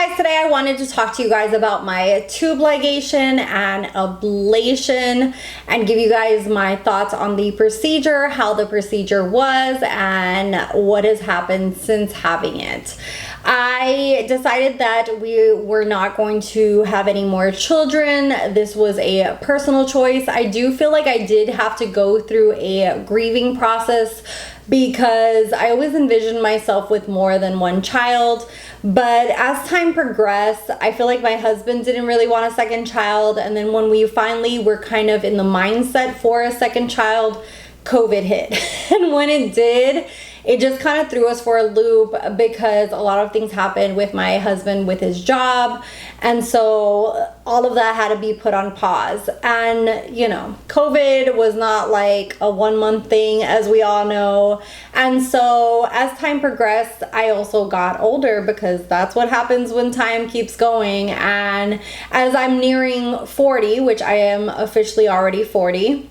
guys, today I wanted to talk to you guys about my tube ligation and ablation and give you guys my thoughts on the procedure, how the procedure was, and what has happened since having it. I decided that we were not going to have any more children. This was a personal choice. I do feel like I did have to go through a grieving process because I always envisioned myself with more than one child. But as time progressed, I feel like my husband didn't really want a second child. And then when we finally were kind of in the mindset for a second child, COVID hit. And when it did, it just kind of threw us for a loop because a lot of things happened with my husband with his job. And so all of that had to be put on pause. And, you know, COVID was not like a 1 month thing, as we all know. And so as time progressed, I also got older because that's what happens when time keeps going. And as I'm nearing 40, which I am officially already 40,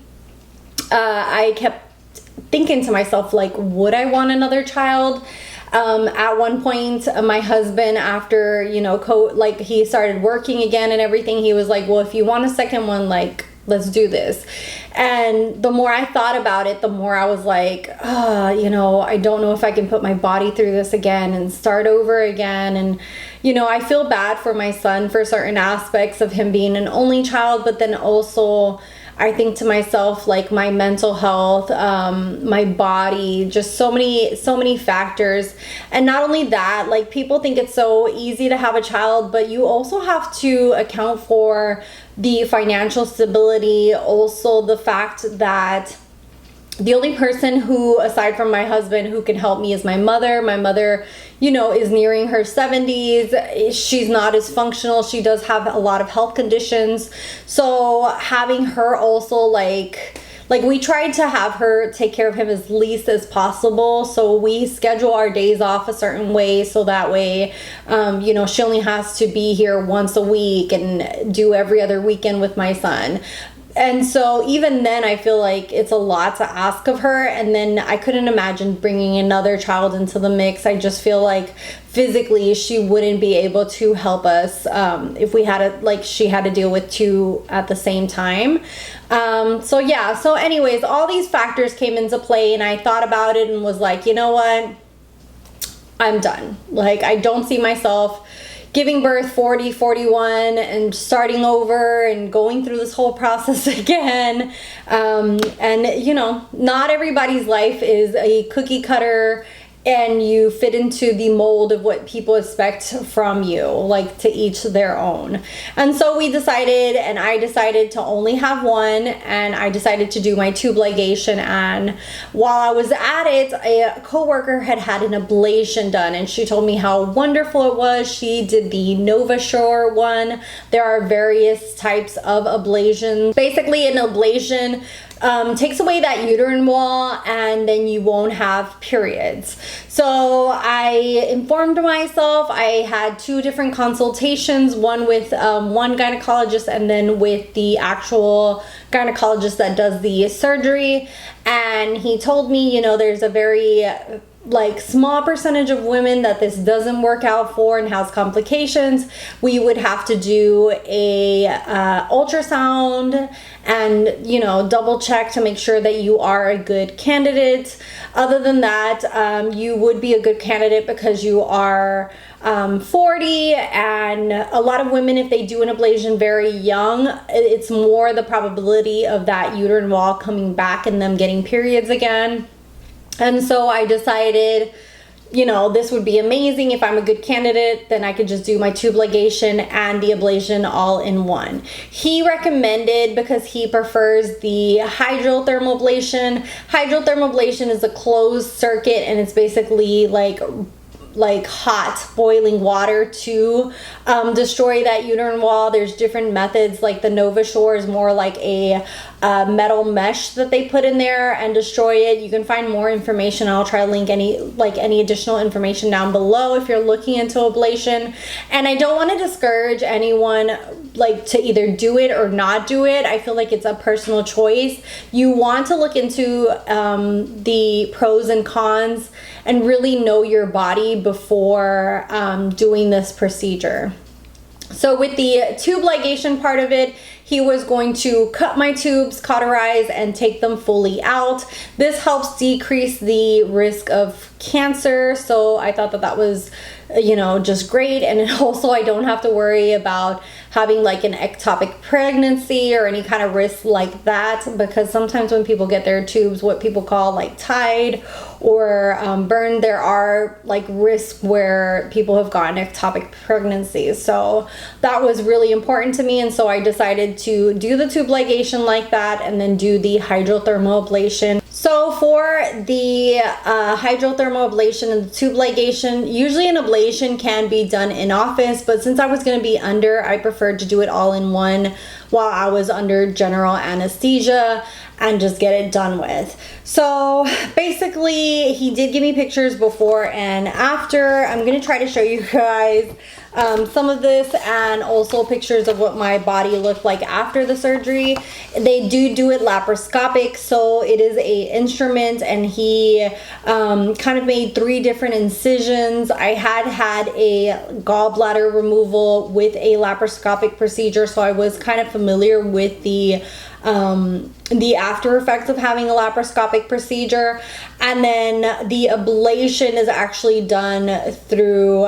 I kept thinking to myself, like, would I want another child? At one point, my husband, after, you know, he started working again and everything, he was like, well, if you want a second one, like, let's do this. And the more I thought about it, the more I was like, you know, I don't know if I can put my body through this again and start over again. And, you know, I feel bad for my son for certain aspects of him being an only child, but then also I think to myself, like, my mental health, my body, just so many factors. And not only that, like, people think it's so easy to have a child, but you also have to account for the financial stability, also the fact that the only person who, aside from my husband, who can help me is my mother. My mother, you know, is nearing her 70s. She's not as functional. She does have a lot of health conditions. So having her also, like we tried to have her take care of him as least as possible. So we schedule our days off a certain way. So that way, you know, she only has to be here once a week and do every other weekend with my son. And so even then, I feel like it's a lot to ask of her. And then I couldn't imagine bringing another child into the mix. I just feel like physically she wouldn't be able to help us if we had she had to deal with two at the same time. So yeah, so anyways, all these factors came into play and I thought about it and was like, you know what? I'm done. Like, I don't see myself giving birth 40, 41 and starting over and going through this whole process again. And you know, not everybody's life is a cookie cutter and you fit into the mold of what people expect from you, like, to each their own. And so we decided, and I decided to only have one, and I decided to do my tube ligation. And while I was at it, a coworker had an ablation done, and she told me how wonderful it was. She did the NovaSure one. There are various types of ablations. Basically, an ablation takes away that uterine wall and then you won't have periods. So I informed myself. I had 2 different consultations, one with one gynecologist and then with the actual gynecologist that does the surgery. And he told me, you know, there's a very small percentage of women that this doesn't work out for and has complications. We would have to do a ultrasound and, you know, double check to make sure that you are a good candidate. Other than that, you would be a good candidate because you are 40, and a lot of women, if they do an ablation very young, it's more the probability of that uterine wall coming back and them getting periods again. And so I decided, you know, this would be amazing. If I'm a good candidate, then I could just do my tube ligation and the ablation all in one. He recommended, because he prefers the hydrothermal ablation. Hydrothermal ablation is a closed circuit, and it's basically like hot boiling water to destroy that uterine wall. There's different methods, like the NovaSure is more like a metal mesh that they put in there and destroy it. You can find more information. I'll try to link any additional information down below if you're looking into ablation. And I don't want to discourage anyone to either do it or not do it. I feel like it's a personal choice. You want to look into the pros and cons and really know your body before doing this procedure. So with the tube ligation part of it, he was going to cut my tubes, cauterize, and take them fully out. This helps decrease the risk of cancer. So I thought that that was, you know, just great. And also I don't have to worry about having like an ectopic pregnancy or any kind of risk like that, because sometimes when people get their tubes, what people call like tied or burned, there are like risks where people have gotten ectopic pregnancies. So that was really important to me, and so I decided to do the tube ligation like that and then do the hydrothermal ablation. So for the hydrothermal ablation and the tube ligation, usually an ablation can be done in office, but since I was going to be under, I preferred to do it all in one while I was under general anesthesia and just get it done with. So basically he did give me pictures before and after. I'm going to try to show you guys some of this and also pictures of what my body looked like after the surgery. They do it laparoscopic, so it is a instrument, and he kind of made 3 different incisions. I had a gallbladder removal with a laparoscopic procedure, so I was kind of familiar with the after effects of having a laparoscopic procedure. And then the ablation is actually done through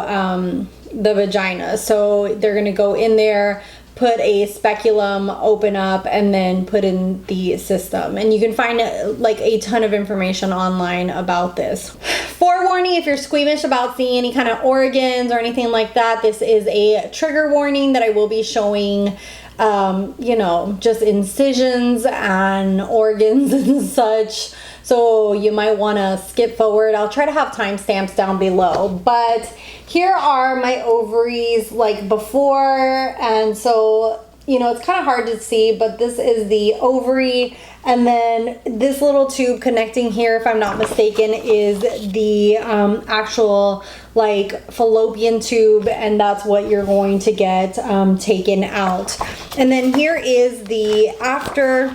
the vagina. So they're going to go in there, put a speculum, open up, and then put in the system. And you can find like a ton of information online about this. Forewarning, if you're squeamish about seeing any kind of organs or anything like that, this is a trigger warning that I will be showing you know, just incisions and organs and such. So you might want to skip forward. I'll try to have timestamps down below. But here are my ovaries like before. And so, you know, it's kind of hard to see, but this is the ovary. And then this little tube connecting here, if I'm not mistaken, is the actual like fallopian tube, and that's what you're going to get taken out. And then here is the after,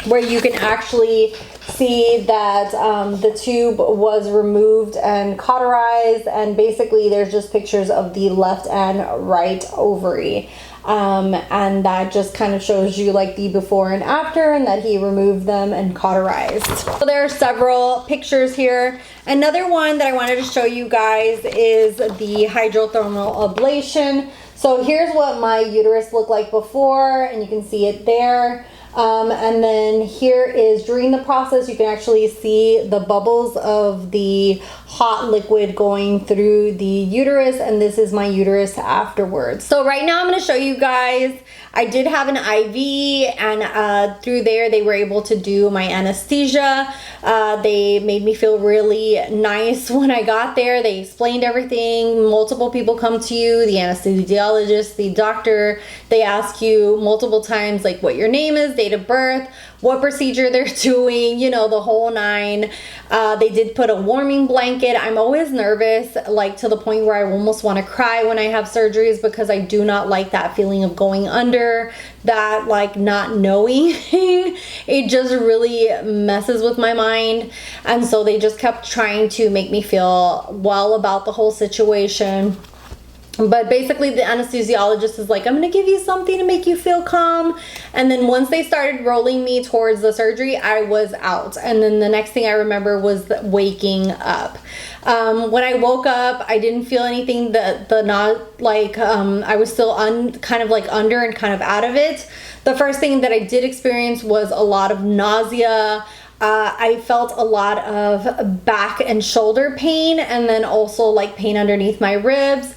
where you can actually see that the tube was removed and cauterized, and basically there's just pictures of the left and right ovary. And that just kind of shows you like the before and after, and that he removed them and cauterized. So there are several pictures here. Another one that I wanted to show you guys is the hydrothermal ablation. So here's what my uterus looked like before, and you can see it there. And then here is during the process, you can actually see the bubbles of the hot liquid going through the uterus, and this is my uterus afterwards. So right now I'm going to show you guys, I did have an IV, and through there they were able to do my anesthesia. They made me feel really nice when I got there. They explained everything. Multiple people come to you, the anesthesiologist, the doctor. They ask you multiple times like what your name is, date of birth, what procedure they're doing, you know, the whole 9. They did put a warming blanket. I'm always nervous, like to the point where I almost want to cry when I have surgeries, because I do not like that feeling of going under, that like not knowing. It just really messes with my mind. And so they just kept trying to make me feel well about the whole situation. But basically the anesthesiologist is like, I'm going to give you something to make you feel calm. And then once they started rolling me towards the surgery, I was out. And then the next thing I remember was waking up. When I woke up, I didn't feel anything. I was still kind of like under and kind of out of it. The first thing that I did experience was a lot of nausea. I felt a lot of back and shoulder pain, and then also like pain underneath my ribs.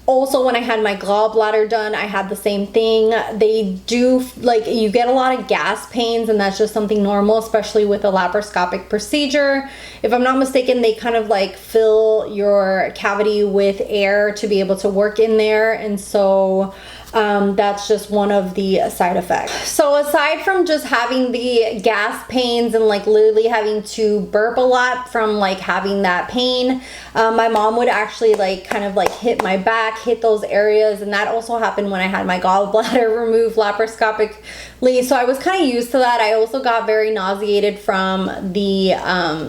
Also, when I had my gallbladder done, I had the same thing. They do, like, you get a lot of gas pains, and that's just something normal, especially with a laparoscopic procedure. If I'm not mistaken, they kind of like fill your cavity with air to be able to work in there, and so that's just one of the side effects. So aside from just having the gas pains and like literally having to burp a lot from like having that pain, my mom would actually like kind of like hit my back, hit those areas, and that also happened when I had my gallbladder removed laparoscopically So I was kind of used to that. I also got very nauseated from the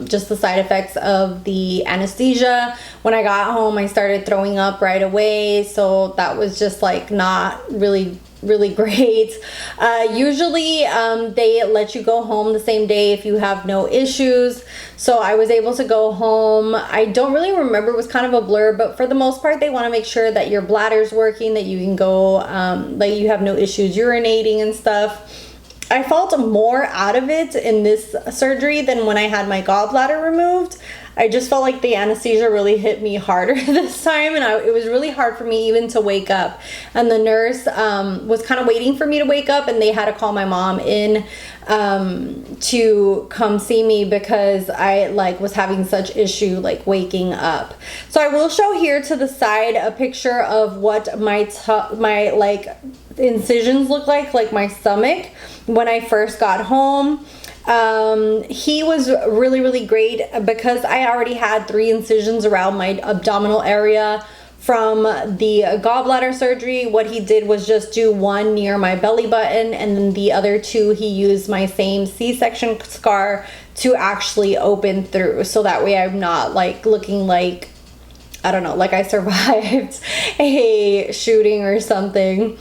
just the side effects of the anesthesia. When I got home, I started throwing up right away, so that was just like not really great. Usually they let you go home the same day if you have no issues, so I was able to go home. I don't really remember, it was kind of a blur, but for the most part they want to make sure that your bladder's working, that you can go, like you have no issues urinating and stuff. I felt more out of it in this surgery than when I had my gallbladder removed. I just felt like the anesthesia really hit me harder this time, and it was really hard for me even to wake up. And the nurse was kind of waiting for me to wake up, and they had to call my mom in to come see me because I was having such issue waking up. So I will show here to the side a picture of what my incisions look like my stomach when I first got home. He was really great because I already had 3 incisions around my abdominal area from the gallbladder surgery. What he did was just do 1 near my belly button, and then the other 2 he used my same C-section scar to actually open through, so that way I'm not looking like, I don't know, like I survived a shooting or something.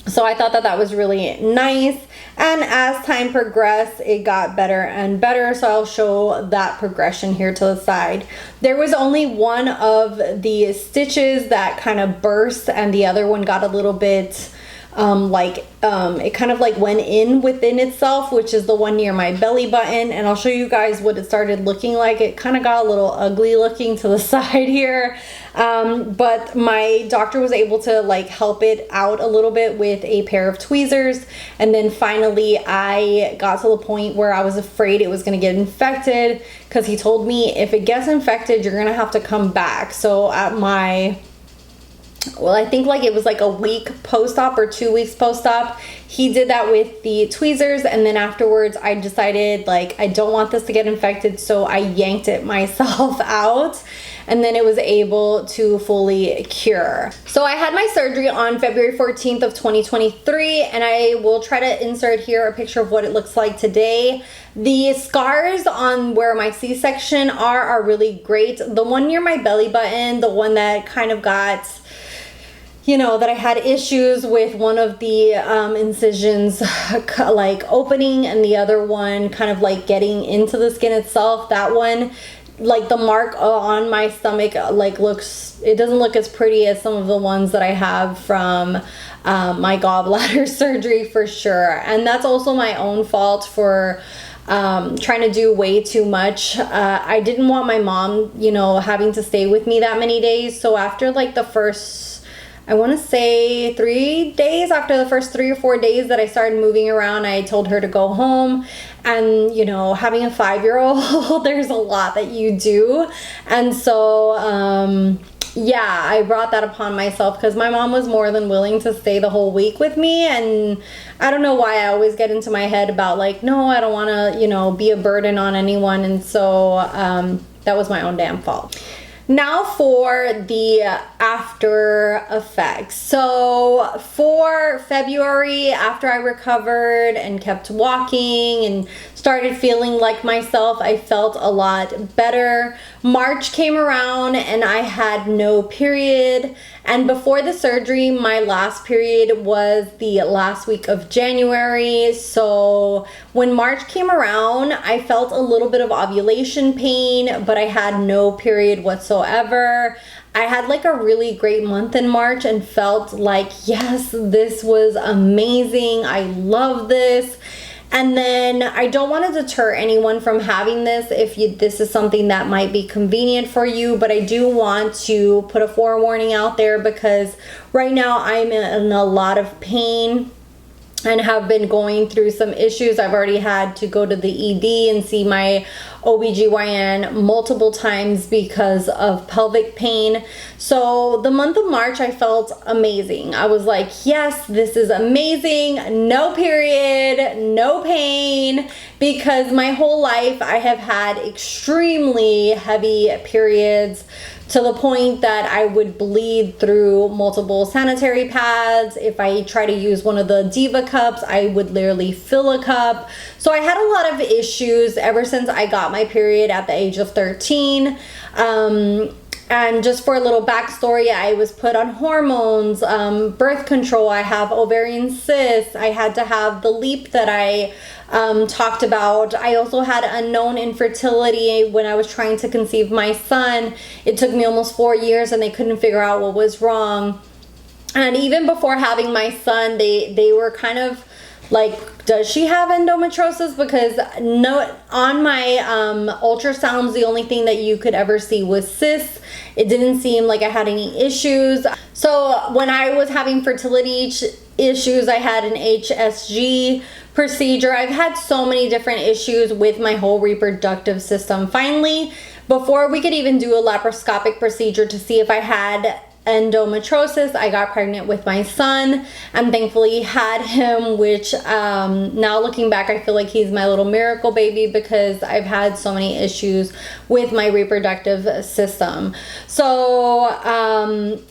So I thought that was really nice. And as time progressed, it got better and better. So I'll show that progression here to the side. There was only one of the stitches that kind of burst, and the other one got a little bit it kind of went in within itself, which is the one near my belly button. And I'll show you guys what it started looking like. It kind of got a little ugly looking to the side here, but my doctor was able to help it out a little bit with a pair of tweezers. And then finally I got to the point where I was afraid it was going to get infected, because he told me if it gets infected you're gonna have to come back. So at my, well, I think it was a week post-op or 2 weeks post-op, he did that with the tweezers. And then afterwards I decided I don't want this to get infected, so I yanked it myself out, and then it was able to fully cure. So I had my surgery on February 14th of 2023, and I will try to insert here a picture of what it looks like today. The scars on where my C-section are really great. The one near my belly button, the one that kind of got, that I had issues with one of the incisions opening, and the other one kind of getting into the skin itself, that one, the mark on my stomach it doesn't look as pretty as some of the ones that I have from my gallbladder surgery, for sure. And that's also my own fault for trying to do way too much. I didn't want my mom, having to stay with me that many days. So after the first, I want to say 3 days, after the first 3 or 4 days that I started moving around, I told her to go home. And having a 5-year-old, there's a lot that you do. And so yeah, I brought that upon myself, because my mom was more than willing to stay the whole week with me. And I don't know why I always get into my head about no, I don't want to be a burden on anyone. And so that was my own damn fault. Now for the after effects. So for February, after I recovered and kept walking and started feeling like myself, I felt a lot better. March came around and I had no period. And before the surgery, my last period was the last week of January. So when March came around, I felt a little bit of ovulation pain, but I had no period whatsoever. I had a really great month in March and felt yes, this was amazing. I love this. And then I don't want to deter anyone from having this if this is something that might be convenient for you, but I do want to put a forewarning out there, because right now I'm in a lot of pain and have been going through some issues. I've already had to go to the ED and see my OBGYN multiple times because of pelvic pain. So the month of March, I felt amazing. I was like, yes, this is amazing. No period, no pain, because my whole life I have had extremely heavy periods, to the point that I would bleed through multiple sanitary pads. If I try to use one of the Diva cups, I would literally fill a cup. So I had a lot of issues ever since I got my period at the age of 13. And just for a little backstory, I was put on hormones, birth control. I have ovarian cysts. I had to have the leap that I talked about. I also had unknown infertility when I was trying to conceive my son. It took me almost 4 years and they couldn't figure out what was wrong. And even before having my son, they were kind of like, does she have endometriosis? Because no, on my ultrasounds, the only thing that you could ever see was cysts. It didn't seem like I had any issues. So when I was having fertility issues, I had an HSG procedure. I've had so many different issues with my whole reproductive system. Finally, before we could even do a laparoscopic procedure to see if I had endometriosis, I got pregnant with my son and thankfully had him, which now looking back, I feel like he's my little miracle baby, because I've had so many issues with my reproductive system. So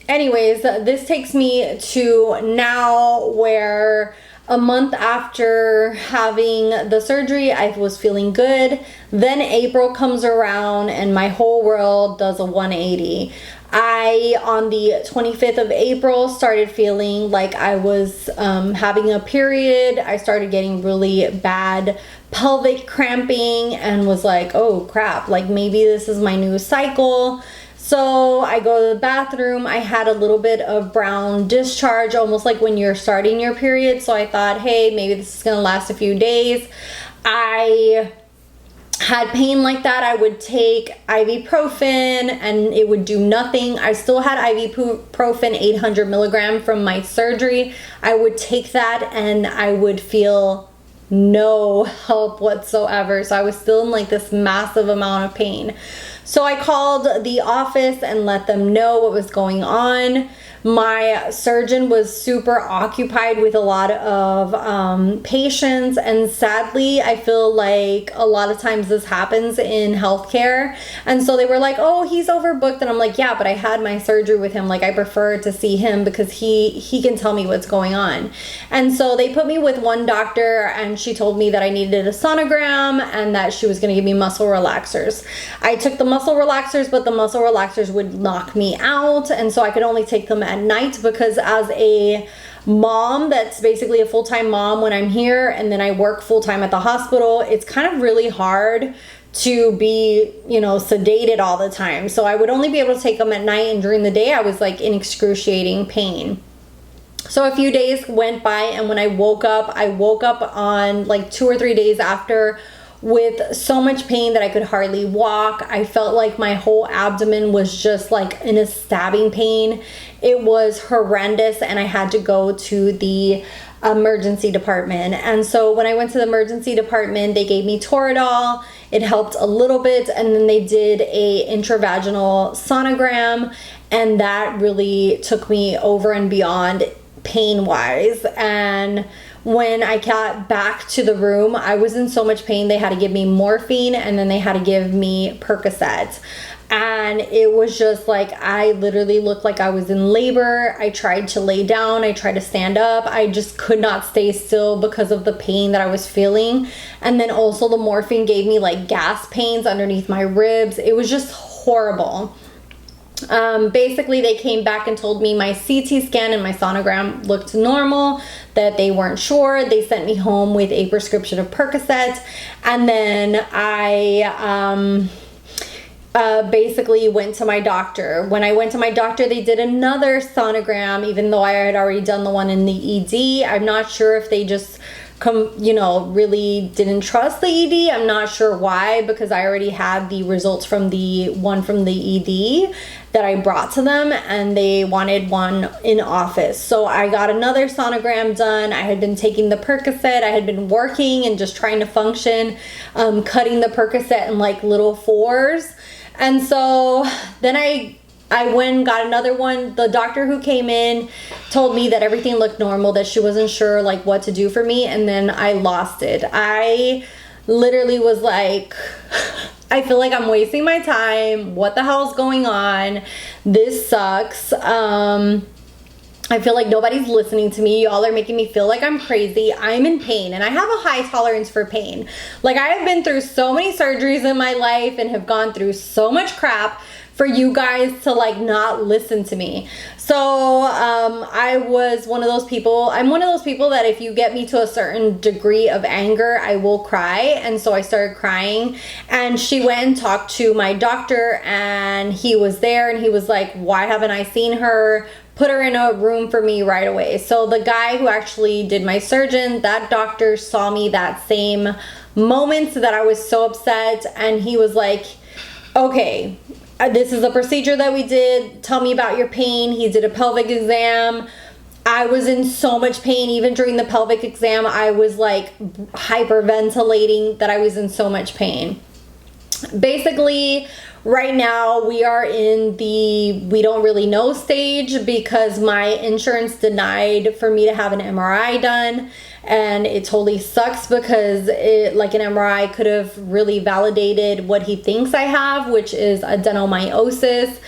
anyways, this takes me to now, where a month after having the surgery, I was feeling good. Then April comes around and my whole world does a 180. On the 25th of April, started feeling like I was having a period. I started getting really bad pelvic cramping and was like, oh crap, like maybe this is my new cycle. So I go to the bathroom. I had a little bit of brown discharge, almost like when you're starting your period. So I thought, hey, maybe this is gonna last a few days. I had pain like that. I would take ibuprofen and it would do nothing. I still had ibuprofen 800 milligram from my surgery. I would take that and I would feel no help whatsoever. So I was still in like this massive amount of pain. So I called the office and let them know what was going on. My surgeon was super occupied with a lot of patients, and sadly I feel like a lot of times this happens in healthcare. And so they were like, oh, he's overbooked, and I'm like, yeah, but I had my surgery with him. Like, I prefer to see him because he can tell me what's going on. And so they put me with one doctor and she told me that I needed a sonogram and that she was going to give me muscle relaxers. I took the muscle relaxers, but the muscle relaxers would knock me out, and so I could only take them at night, because as a mom that's basically a full-time mom when I'm here and then I work full-time at the hospital, it's kind of really hard to be, you know, sedated all the time. So I would only be able to take them at night, and during the day I was like in excruciating pain. So a few days went by, and when I woke up on like 2 or 3 days after with so much pain that I could hardly walk. I felt like my whole abdomen was just like in a stabbing pain. It was horrendous, and I had to go to the emergency department. And so when I went to the emergency department, they gave me Toradol. It helped a little bit, and then they did a intravaginal sonogram, and that really took me over and beyond pain-wise. And when I got back to the room, I was in so much pain. They had to give me morphine, and then they had to give me Percocet. And it was just like, I literally looked like I was in labor. I tried to lay down. I tried to stand up. I just could not stay still because of the pain that I was feeling. And then also the morphine gave me like gas pains underneath my ribs. It was just horrible. Basically they came back and told me my CT scan and my sonogram looked normal, that they weren't sure. They sent me home with a prescription of Percocet, and then I basically went to my doctor. When I went to my doctor, they did another sonogram, even though I had already done the one in the ED. I'm not sure if they just you know, really didn't trust the ED. I'm not sure why, because I already had the results from the one from the ED that I brought to them, and they wanted one in office. So I got another sonogram done. I had been taking the Percocet. I had been working and just trying to function, cutting the Percocet in like little 4s. And so then I went and got another one. The doctor who came in told me that everything looked normal, that she wasn't sure like what to do for me, and then I lost it. I literally was like, I feel like I'm wasting my time. What the hell is going on? This sucks. I feel like nobody's listening to me. Y'all are making me feel like I'm crazy. I'm in pain, and I have a high tolerance for pain. Like, I have been through so many surgeries in my life and have gone through so much crap for you guys to like not listen to me. So I was one of those people. I'm one of those people that if you get me to a certain degree of anger, I will cry. And so I started crying, and she went and talked to my doctor, and he was there, and he was like, why haven't I seen her? Put her in a room for me right away. So the guy who actually did my surgeon, that doctor saw me that same moment that I was so upset, and he was like, okay, this is a procedure that we did. Tell me about your pain. He did a pelvic exam. I was in so much pain. Even during the pelvic exam, I was like hyperventilating, that I was in so much pain. Basically, right now we are in the we don't really know stage, because my insurance denied for me to have an MRI done. And it totally sucks, because like an MRI could have really validated what he thinks I have, which is adenomyosis.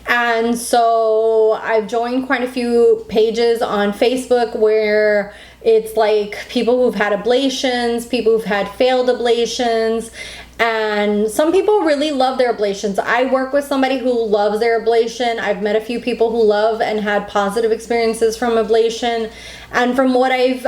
And so I've joined quite a few pages on Facebook where it's like people who've had ablations, people who've had failed ablations, and some people really love their ablations. I work with somebody who loves their ablation. I've met a few people who love and had positive experiences from ablation. And from what I've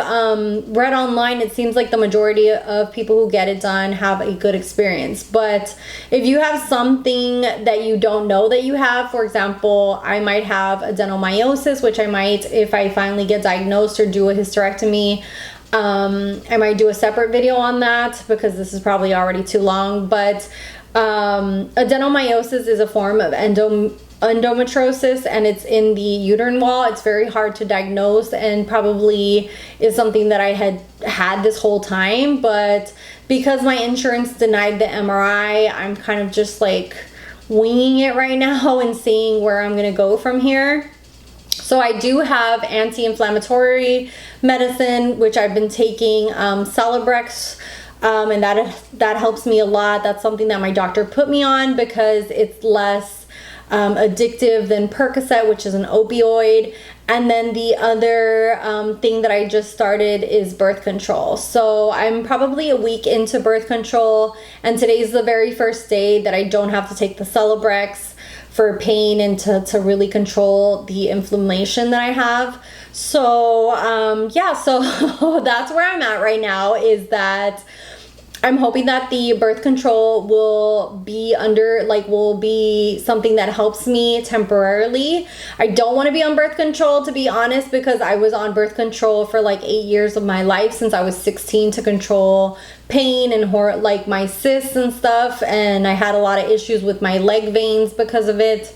read online, it seems like the majority of people who get it done have a good experience. But if you have something that you don't know that you have, for example, I might have adenomyosis, which I might, if I finally get diagnosed or do a hysterectomy, I might do a separate video on that, because this is probably already too long. But adenomyosis is a form of endometriosis, and it's in the uterine wall. It's very hard to diagnose, and probably is something that I had this whole time. But because my insurance denied the MRI, I'm kind of just like winging it right now and seeing where I'm gonna go from here. So I do have anti-inflammatory medicine, which I've been taking, Celebrex, and that helps me a lot. That's something that my doctor put me on, because it's less addictive than Percocet, which is an opioid. And then the other thing that I just started is birth control. So I'm probably a week into birth control, and today's the very first day that I don't have to take the Celebrex for pain and to really control the inflammation that I have. So yeah, so that's where I'm at right now, is that I'm hoping that the birth control will be will be something that helps me temporarily. I don't want to be on birth control, to be honest, because I was on birth control for like 8 years of my life, since I was 16, to control pain and like my cysts and stuff. And I had a lot of issues with my leg veins because of it,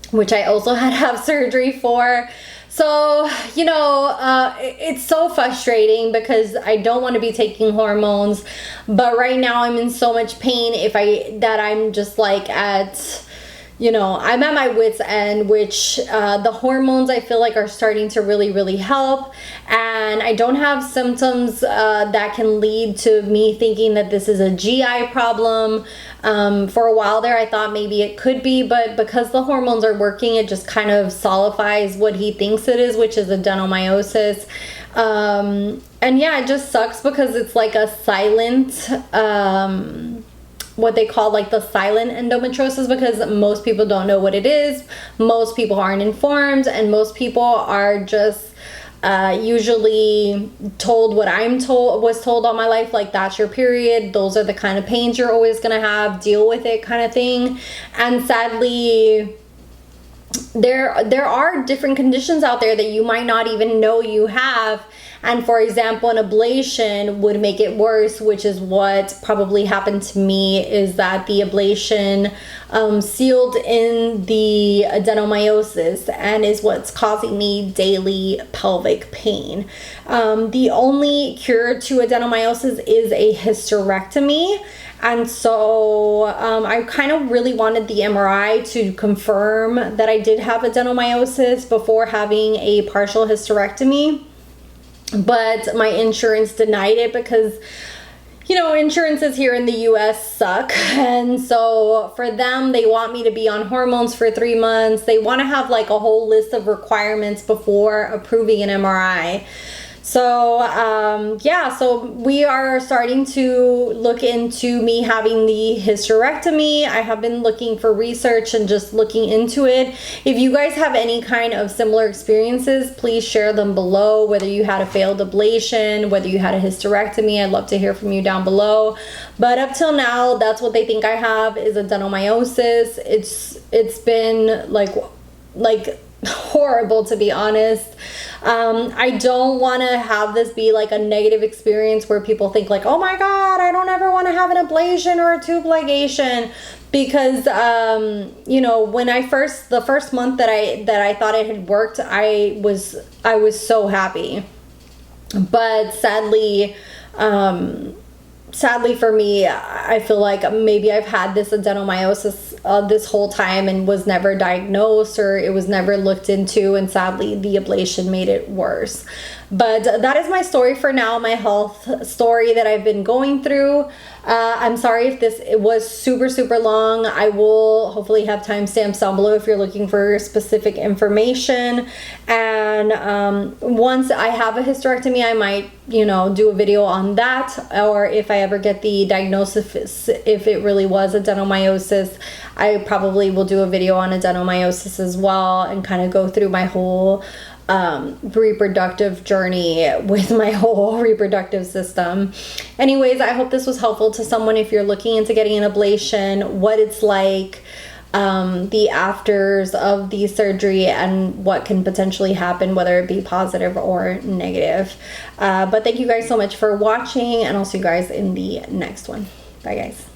which I also had to have surgery for. So, you know, it's so frustrating, because I don't want to be taking hormones, but right now I'm in so much pain that I'm just like you know, I'm at my wit's end, which the hormones I feel like are starting to really, really help. And I don't have symptoms that can lead to me thinking that this is a GI problem. For a while there, I thought maybe it could be, but because the hormones are working, it just kind of solidifies what he thinks it is, which is adenomyosis. And yeah, it just sucks, because it's like a silent, what they call like the silent endometriosis, because most people don't know what it is. Most people aren't informed, and most people are just usually told what was told all my life, like that's your period, those are the kind of pains you're always gonna have, deal with it kind of thing. And sadly, there are different conditions out there that you might not even know you have. And for example, an ablation would make it worse, which is what probably happened to me, is that the ablation sealed in the adenomyosis and is what's causing me daily pelvic pain. The only cure to adenomyosis is a hysterectomy. And so I kind of really wanted the MRI to confirm that I did have adenomyosis before having a partial hysterectomy. But my insurance denied it because, you know, insurances here in the US suck. And so for them, they want me to be on hormones for 3 months. They want to have like a whole list of requirements before approving an MRI. So yeah, so we are starting to look into me having the hysterectomy. I have been looking for research and just looking into it. If you guys have any kind of similar experiences, please share them below, whether you had a failed ablation, whether you had a hysterectomy. I'd love to hear from you down below. But up till now, that's what they think I have, is adenomyosis. It's been like horrible, to be honest. I don't want to have this be like a negative experience where people think like, oh my god, I don't ever want to have an ablation or a tube ligation, because you know, when the first month that I thought it had worked, I was so happy. But sadly for me, I feel like maybe I've had this adenomyosis this whole time and was never diagnosed, or it was never looked into, and sadly the ablation made it worse. But that is my story for now, my health story that I've been going through. I'm sorry if it was super long. I will hopefully have timestamps down below if you're looking for specific information. And once I have a hysterectomy, I might, you know, do a video on that. Or if I ever get the diagnosis, if it really was adenomyosis, I probably will do a video on adenomyosis as well, and kind of go through my whole reproductive journey with my whole reproductive system. Anyways, I hope this was helpful to someone if you're looking into getting an ablation, what it's like, the afters of the surgery, and what can potentially happen, whether it be positive or negative. But thank you guys so much for watching, and I'll see you guys in the next one. Bye guys.